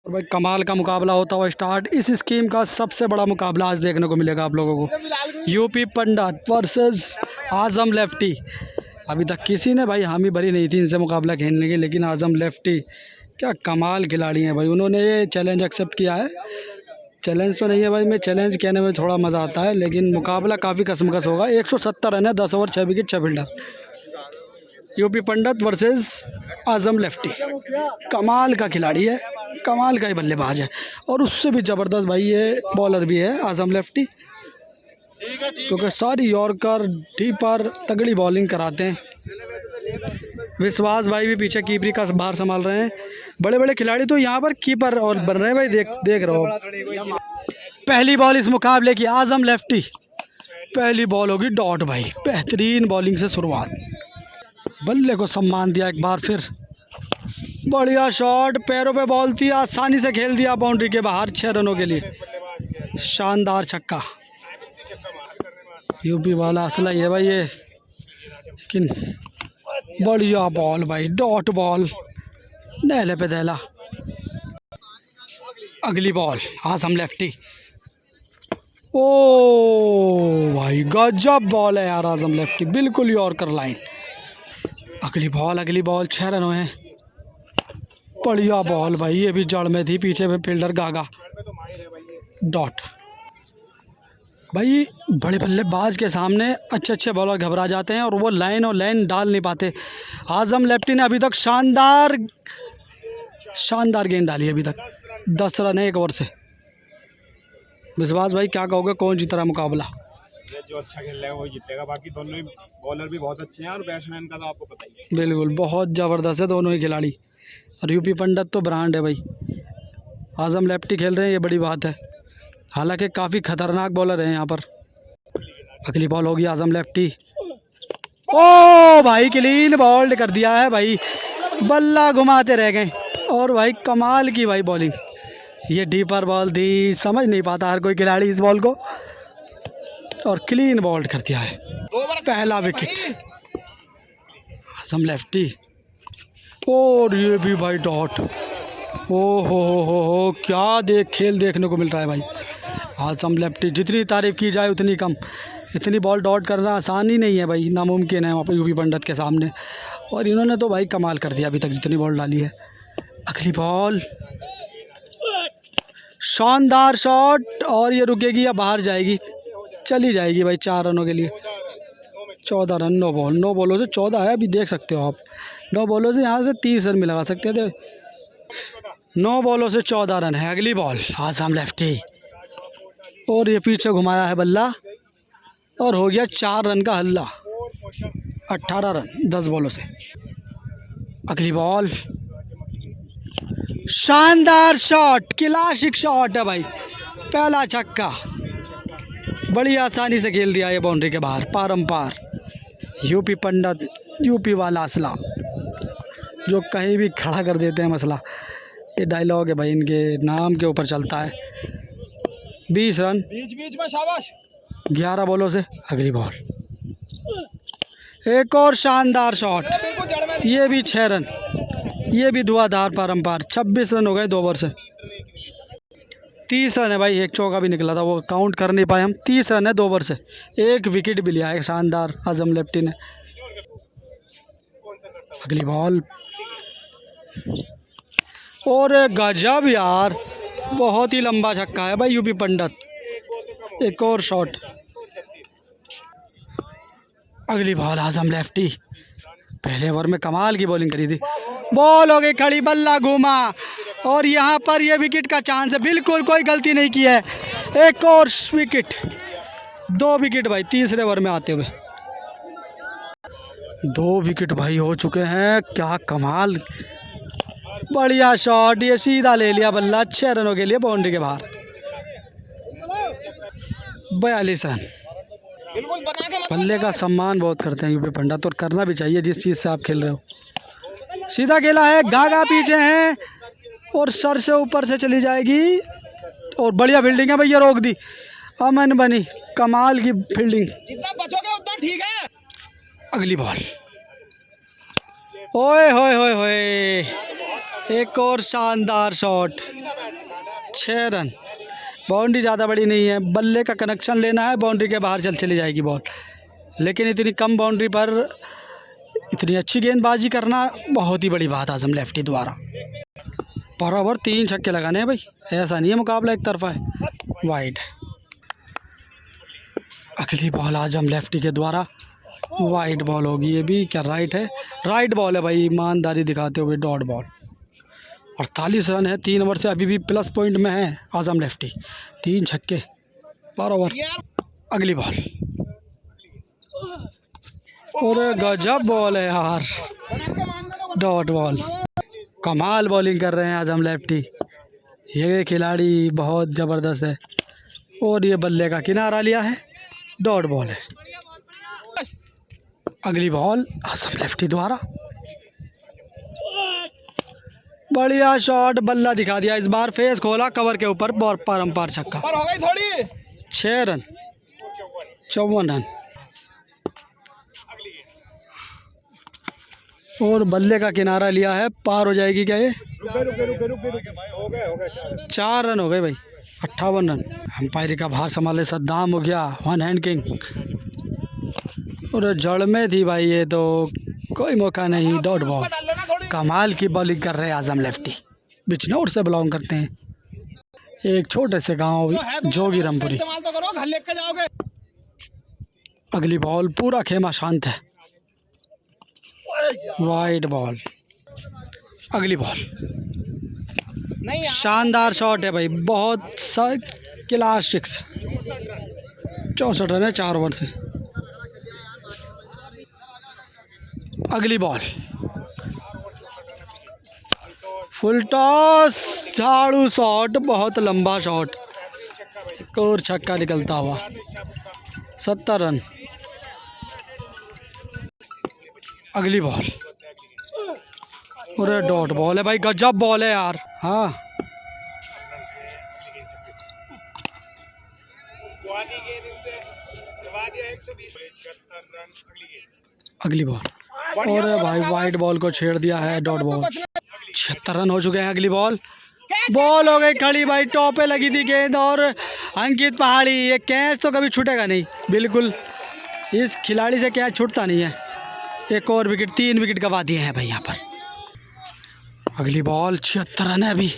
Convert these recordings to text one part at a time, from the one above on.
और भाई कमाल का मुकाबला होता हुआ स्टार्ट। इस स्कीम का सबसे बड़ा मुकाबला आज देखने को मिलेगा आप लोगों को। यूपी पंडित वर्सेस आजम लेफ्टी। अभी तक किसी ने भाई हामी भरी नहीं थी इनसे मुकाबला खेलने की, लेकिन आजम लेफ्टी क्या कमाल खिलाड़ी हैं भाई। उन्होंने ये चैलेंज एक्सेप्ट किया है। चैलेंज तो नहीं है भाई, मैं चैलेंज कहने में थोड़ा मज़ा आता है, लेकिन मुकाबला काफ़ी कसमकस होगा। 170 रन है, 10 ओवर 6 विकेट 6 फील्डर। यूपी पंडित वर्सेस आजम लेफ्टी। कमाल का खिलाड़ी है, कमाल का ही बल्लेबाज है, और उससे भी ज़बरदस्त भाई ये बॉलर भी है आजम लेफ्टी, क्योंकि सारी यॉर्कर डीपर तगड़ी बॉलिंग कराते हैं। विश्वास भाई भी पीछे कीपरी का बाहर संभाल रहे हैं। बड़े बड़े खिलाड़ी तो यहाँ पर कीपर और बन रहे हैं भाई, देख रहे हो। पहली बॉल इस मुकाबले की आजम लेफ्टी। पहली बॉल होगी डॉट भाई। बेहतरीन बॉलिंग से शुरुआत, बल्ले को सम्मान दिया एक बार फिर। बढ़िया शॉट, पैरों पे बॉल थी, आसानी से खेल दिया बाउंड्री के बाहर 6 रनों के लिए। शानदार छक्का। यूपी वाला असला ही है भाई ये, लेकिन बढ़िया बॉल भाई, डॉट बॉल, नहले पे दहला। अगली बॉल आजम लेफ्टी। ओ भाई गजब बॉल है यार आजम लेफ्टी, बिल्कुल यॉर्कर लाइन। अगली बॉल 6 रन हुए हैं। बढ़िया बॉल भाई, ये भी जड़ में थी, पीछे में फील्डर गागा। डॉट भाई, बड़े बल्लेबाज के सामने अच्छे बॉलर घबरा जाते हैं और वो लाइन डाल नहीं पाते। आजम लेफ्टी ने अभी तक शानदार गेंद डाली है अभी तक। 10 रन है 1 ओवर से। विश्वास भाई क्या कहोगे, कौन जीत रहा मुकाबला? ये जो अच्छा खेल रहा है वो जीतेगा। बाकी दोनों ही बॉलर भी बहुत अच्छे हैं और बैट्समैन का तो आपको पता ही है। बिल्कुल, बहुत ज़बरदस्त है दोनों ही खिलाड़ी। और यूपी पंडित तो ब्रांड है भाई। आजम लेफ्टी खेल रहे हैं, ये बड़ी बात है। हालांकि काफ़ी खतरनाक बॉलर है यहाँ पर। अगली बॉल होगी आजम लेफ्टी। ओ भाई क्लीन बॉल्ड कर दिया है भाई, बल्ला घुमाते रह गए। और भाई कमाल की भाई बॉलिंग। ये डीपर बॉल थी, समझ नहीं पाता हर कोई खिलाड़ी इस बॉल को, और क्लीन बॉल्ड कर दिया है। पहला विकेट आजम लेफ्टी। और ये भी भाई डॉट। ओ हो क्या खेल देखने को मिल रहा है भाई। आजम लेफ्टी, जितनी तारीफ़ की जाए उतनी कम। इतनी बॉल डॉट करना आसान ही नहीं है भाई, नामुमकिन है वहाँ पर यूपी पंडित के सामने। और इन्होंने तो भाई कमाल कर दिया अभी तक जितनी बॉल डाली है। अगली बॉल, शानदार शॉट, और ये रुकेगी या बाहर जाएगी? चली जाएगी भाई 4 रनों के लिए। 14 रन, 9 बॉलों से 14 है, अभी देख सकते हो आप। 9 बॉलों से यहाँ से 30 रन भी लगा सकते थे। 9 बॉलों से 14 रन है। अगली बॉल आजम लेफ्टी, और ये पीछे घुमाया है बल्ला, और हो गया 4 रन का हल्ला। 18 रन 10 बॉलों से। अगली बॉल, शानदार शॉट, क्लासिक शॉट है भाई। पहला छक्का, बड़ी आसानी से खेल दिया ये बाउंड्री के बाहर, पारंपार। यूपी पंडित, यूपी वाला असला, जो कहीं भी खड़ा कर देते हैं मसला। ये डायलॉग है भाई, इनके नाम के ऊपर चलता है। 20 रन बीच में शाबाश। 11 बॉलों से। अगली बॉल, एक और शानदार शॉट, ये भी 6 रन, ये भी धुआंधार पारंपार। 26 रन हो गए 2 ओवर से। 30 रन है भाई, एक चौका भी निकला था, वो काउंट कर नहीं पाए हम। 30 रन है 2 ओवर से। 1 विकेट भी लिया है शानदार आजम लेफ्टी ने। अगली बॉल, और गजब यार, बहुत ही लंबा छक्का है भाई यूपी पंडित। एक और शॉट। अगली बॉल आजम लेफ्टी। पहले ओवर में कमाल की बॉलिंग करी थी। बॉल हो गई खड़ी, बल्ला घूमा, और यहाँ पर ये विकेट का चांस है। बिल्कुल कोई गलती नहीं की है। एक और विकेट, 2 विकेट भाई तीसरे ओवर में आते हुए। 2 विकेट भाई हो चुके हैं। क्या कमाल, बढ़िया शॉट, ये सीधा ले लिया बल्ला। 6 रनों के लिए बाउंड्री के बाहर। 42 रन। बल्ले का सम्मान बहुत करते हैं यूपी पंडित, और करना भी चाहिए जिस चीज़ से आप खेल रहे हो। सीधा खेला है, गागा पीछे हैं, और सर से ऊपर से चली जाएगी। और बढ़िया फील्डिंग है भैया, रोक दी, अमन बनी, कमाल की फील्डिंग। जितना बचोगे उतना ठीक है। अगली बॉल, ओए होए होए होए, एक और शानदार शॉट, 6 रन। बाउंड्री ज़्यादा बड़ी नहीं है, बल्ले का कनेक्शन लेना है, बाउंड्री के बाहर चली जाएगी बॉल। लेकिन इतनी कम बाउंड्री पर इतनी अच्छी गेंदबाजी करना बहुत ही बड़ी बात आजम लेफ्टी द्वारा। पर ओवर 3 छक्के लगाने हैं भाई, ऐसा नहीं है मुकाबला एक तरफा है। वाइड, अगली बॉल आजम लेफ्टी के द्वारा वाइड बॉल होगी। ये भी क्या राइट है? राइट बॉल है भाई, ईमानदारी दिखाते हुए डॉट बॉल। 48 रन है, 3 ओवर से अभी भी प्लस पॉइंट में है आजम लेफ्टी। 3 छक्के पर ओवर। अगली बॉल, और गजब बॉल है यार, डॉट बॉल। कमाल बॉलिंग कर रहे हैं आजम लेफ्टी, ये खिलाड़ी बहुत ज़बरदस्त है। और ये बल्ले का किनारा लिया है, डॉट बॉल है। अगली बॉल आजम लेफ्टी द्वारा, बढ़िया शॉट, बल्ला दिखा दिया इस बार, फेस खोला कवर के ऊपर, पारंपार छक्का। हो गई थोड़ी। 6 रन, 54 रन। और बल्ले का किनारा लिया है, पार हो जाएगी क्या ये? हो गए 4 रन हो गए भाई, 58 रन। अंपायरी का भार संभाले सद्दाम हो गया, वन हैंड किंग। और जड़ में थी भाई ये, तो कोई मौका नहीं, डॉट बॉल। कमाल की बॉलिंग कर रहे हैं आजम लेफ्टी, बिजनौर से बिलोंग करते हैं, एक छोटे से गांव जोगी रामपुरी। अगली बॉल, पूरा खेमा शांत है, वाइड बॉल। अगली बॉल, शानदार शॉट है भाई, बहुत क्लास 6। 64 रन है 4 ओवर से। अगली बॉल, फुल टॉस, झाड़ू शॉट, बहुत लंबा शॉट, और छक्का निकलता हुआ। 70 रन। अगली बॉल, और डॉट बॉल है भाई, गजब बॉल है यार। हाँ, अगली बॉल, और भाई वाइड बॉल को छेड़ दिया है, डॉट बॉल। 76 रन हो चुके हैं। अगली बॉल, बॉल हो गई खड़ी भाई, टॉप पे लगी थी गेंद, और अंकित पहाड़ी, ये कैच तो कभी छूटेगा नहीं, बिल्कुल इस खिलाड़ी से कैच छूटता नहीं है। एक और विकेट, 3 विकेट गंवा दिए हैं भाई यहाँ पर। अगली बॉल, 76 रन है अभी,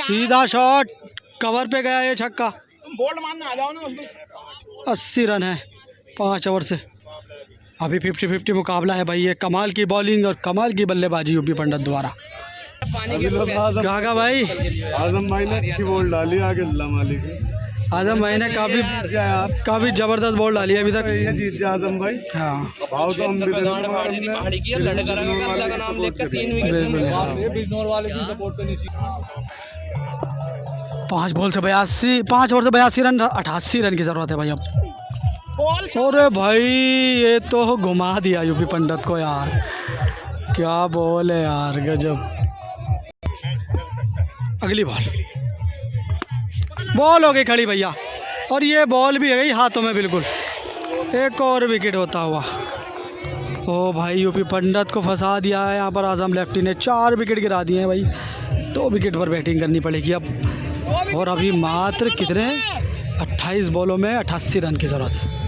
सीधा शॉट, कवर पे गया ये छक्का। बोल्ड मारने आ जाओ ना। 80 रन है 5 ओवर से। अभी 50-50 मुकाबला है भाई, ये कमाल की बॉलिंग और कमाल की बल्लेबाजी यूपी पंडित द्वारा। गागा भाई, आजम भाई ने अच्छी बॉल डाली, आगे अल्लाह मालिक। आजम भाई ने काफ़ी ज़बरदस्त बॉल डाली है अभी तक। ये जीत जाए आजम भाई। हाँ, भाव तो हम भी पाँच बॉल से 82, 5 ओवर से 82 रन, 88 रन की ज़रूरत है भाई अब। अरे भाई, ये तो घुमा दिया यूपी पंडित को यार, क्या बॉल है यार, गजब। अगली बॉल हो गई खड़ी भैया, और ये बॉल भी है गई हाथों में बिल्कुल। एक और विकेट होता हुआ। ओ भाई, यूपी पंडित को फंसा दिया है यहाँ पर आजम लेफ्टी ने। 4 विकेट गिरा दिए हैं भाई, 2 विकेट पर बैटिंग करनी पड़ेगी अब। और अभी मात्र कितने, 28 बॉलों में 88 रन की ज़रूरत है।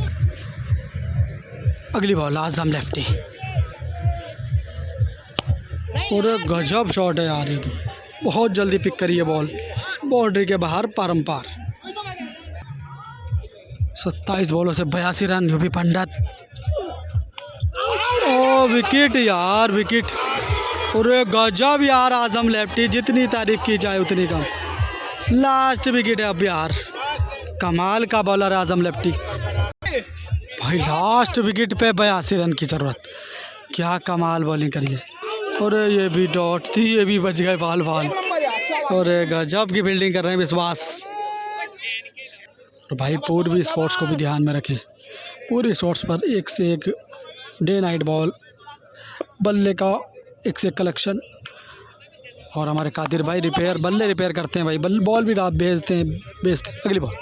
अगली बॉल, आजम लेफ्टी, और गजब शॉट है यार, ये तो बहुत जल्दी पिक करी है बॉल, बाउंड्री के बाहर, पारंपार। 27 बॉलों से 82 रन, यूपी पंडित। ओ विकेट यार, विकेट, और गजब यार आजम लेफ्टी, जितनी तारीफ की जाए उतनी कम। लास्ट विकेट है अब यार, कमाल का बॉलर है आजम लेफ्टी भाई। लास्ट विकेट पे 82 रन की ज़रूरत, क्या कमाल बॉलिंग करी है। और ये भी डॉट थी, ये भी बच गए बाल। और गजब की फील्डिंग कर रहे हैं विश्वास। और भाई पूर्वी स्पोर्ट्स को भी ध्यान में रखें, पूरी स्पोर्ट्स पर एक से एक डे नाइट बॉल, बल्ले का एक से एक कलेक्शन। और हमारे कादिर भाई बल्ले रिपेयर करते हैं भाई, बॉल भी बेचते हैं। अगली बॉल,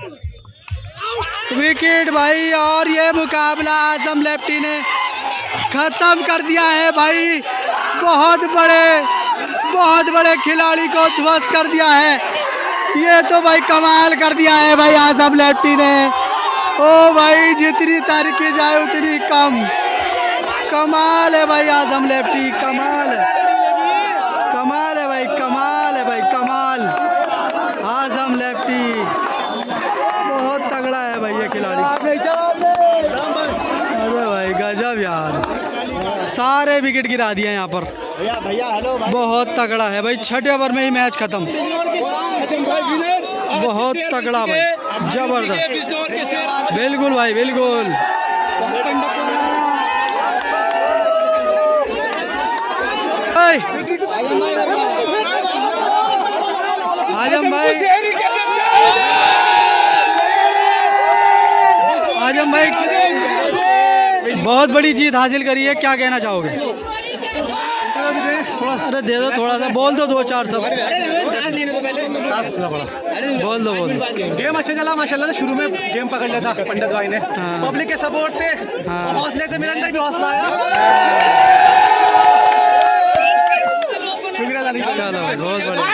विकेट भाई, और ये मुकाबला आजम लेफ्टी ने ख़त्म कर दिया है भाई। बहुत बड़े बहुत बड़े खिलाड़ी को ध्वस्त कर दिया है। ये तो भाई कमाल कर दिया है भाई आजम लेफ्टी ने। ओ भाई जितनी तारीफ की जाए उतनी कम। कमाल है भाई आजम लेफ्टी, कमाल है, कमाल है भाई, कमाल है भाई, कमाल। आजम लेफ्टी बहुत तगड़ा है भाई ये खिलाड़ी। अरे भाई गजब यार, सारे विकेट गिरा दिए यहाँ पर। भैया हेलो बहुत तगड़ा है भाई, छठे ओवर में ही मैच खत्म। बहुत तगड़ा भाई, जबरदस्त। बिल्कुल भाई बिल्कुल। आजम भाई, आजम भाई बहुत बड़ी जीत हासिल करी है, क्या कहना चाहोगे? अरे दे दो थोड़ा सा, बोल दो दो चार सब। बोल दो बोल दो। गेम अच्छा चला माशाल्लाह। शुरू में गेम पकड़ लिया था पंडित भाई ने, पब्लिक के सपोर्ट से, हौसले से मेरे अंदर भी हौसला आया। चलो बहुत बढ़िया।